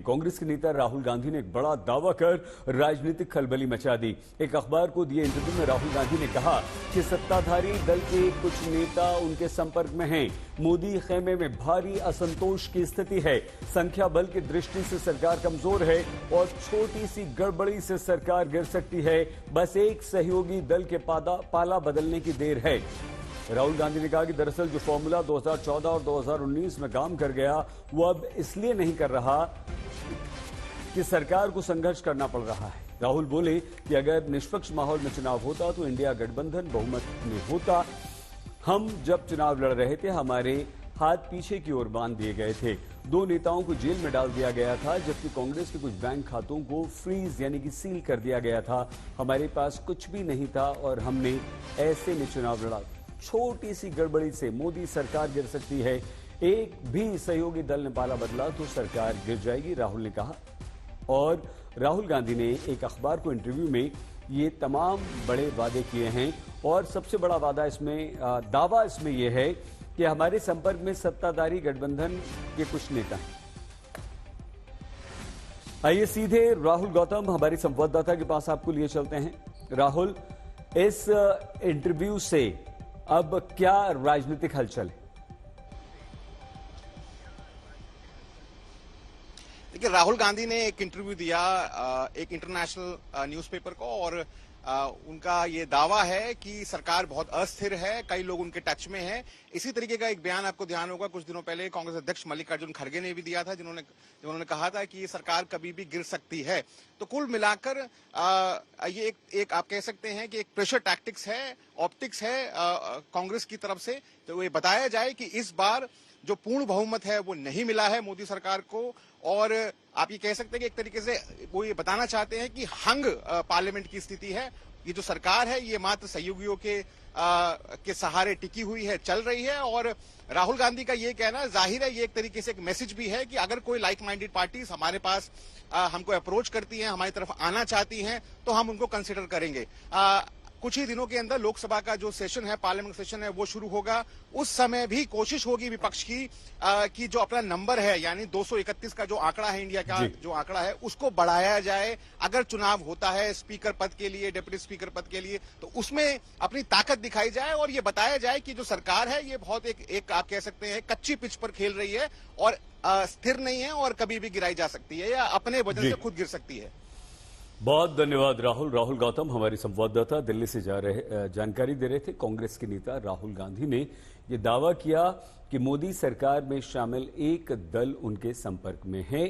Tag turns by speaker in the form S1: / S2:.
S1: कांग्रेस के नेता राहुल गांधी ने एक बड़ा दावा कर राजनीतिक खलबली मचा दी। एक अखबार को दिए इंटरव्यू में राहुल गांधी ने कहा कि सत्ताधारी दल के कुछ नेता उनके संपर्क में हैं। मोदी खेमे में भारी असंतोष की स्थिति है। संख्या बल की दृष्टि से सरकार कमजोर है और छोटी सी गड़बड़ी से सरकार गिर सकती है। बस एक सहयोगी दल के पाला बदलने की देर है। राहुल गांधी ने कहा कि दरअसल जो फॉर्मूला 2014 और 2019 में काम कर गया वो अब इसलिए नहीं कर रहा कि सरकार को संघर्ष करना पड़ रहा है। राहुल बोले कि अगर निष्पक्ष माहौल में चुनाव होता तो इंडिया गठबंधन बहुमत में होता। हम जब चुनाव लड़ रहे थे हमारे हाथ पीछे की ओर बांध दिए गए थे। 2 नेताओं को जेल में डाल दिया गया था, जबकि कांग्रेस के कुछ बैंक खातों को फ्रीज यानी कि सील कर दिया गया था। हमारे पास कुछ भी नहीं था और हमने ऐसे में चुनाव लड़ा। छोटी सी गड़बड़ी से मोदी सरकार गिर सकती है। एक भी सहयोगी दल ने पाला बदला तो सरकार गिर जाएगी, राहुल ने कहा। और राहुल गांधी ने एक अखबार को इंटरव्यू में ये तमाम बड़े वादे किए हैं और सबसे बड़ा वादा इसमें दावा इसमें यह है कि हमारे संपर्क में सत्ताधारी गठबंधन के कुछ नेता हैं। आइए सीधे राहुल गौतम हमारे संवाददाता के पास आपको लिए चलते हैं। राहुल, इस इंटरव्यू से अब क्या राजनीतिक हलचल है?
S2: देखिए, राहुल गांधी ने एक इंटरव्यू दिया एक इंटरनेशनल न्यूज़पेपर को और उनका ये दावा है कि सरकार बहुत अस्थिर है, कई लोग उनके टच में हैं। इसी तरीके का एक बयान आपको ध्यान होगा कुछ दिनों पहले कांग्रेस अध्यक्ष मल्लिकार्जुन खड़गे ने भी दिया था, जिन्होंने कहा था कि ये सरकार कभी भी गिर सकती है। तो कुल मिलाकर ये एक आप कह सकते हैं कि एक प्रेशर टैक्टिक्स है, ऑप्टिक्स है कांग्रेस की तरफ से। तो ये बताया जाए कि इस बार जो पूर्ण बहुमत है वो नहीं मिला है मोदी सरकार को, और आप ये कह सकते हैं कि एक तरीके से वो ये बताना चाहते हैं कि हंग पार्लियामेंट की स्थिति है। ये जो सरकार है ये मात्र सहयोगियों के सहारे टिकी हुई है, चल रही है। और राहुल गांधी का ये कहना जाहिर है, ये एक तरीके से एक मैसेज भी है कि अगर कोई लाइक माइंडेड पार्टीज हमारे पास हमको अप्रोच करती हैं, हमारी तरफ आना चाहती हैं, तो हम उनको कंसिडर करेंगे। कुछ ही दिनों के अंदर लोकसभा का जो सेशन है, पार्लियामेंट सेशन है, वो शुरू होगा। उस समय भी कोशिश होगी विपक्ष की कि जो अपना नंबर है यानी 231 का जो आंकड़ा है, इंडिया का जो आंकड़ा है, उसको बढ़ाया जाए। अगर चुनाव होता है स्पीकर पद के लिए, डिप्टी स्पीकर पद के लिए, तो उसमें अपनी ताकत दिखाई जाए और ये बताया जाए कि जो सरकार है ये बहुत एक आप कह सकते हैं कच्ची पिच पर खेल रही है और स्थिर नहीं है और कभी भी गिराई जा सकती है या अपने वजन से खुद गिर सकती है।
S1: बहुत धन्यवाद राहुल। राहुल गौतम हमारे संवाददाता दिल्ली से जानकारी दे रहे थे। कांग्रेस के नेता राहुल गांधी ने यह दावा किया कि मोदी सरकार में शामिल एक दल उनके संपर्क में है।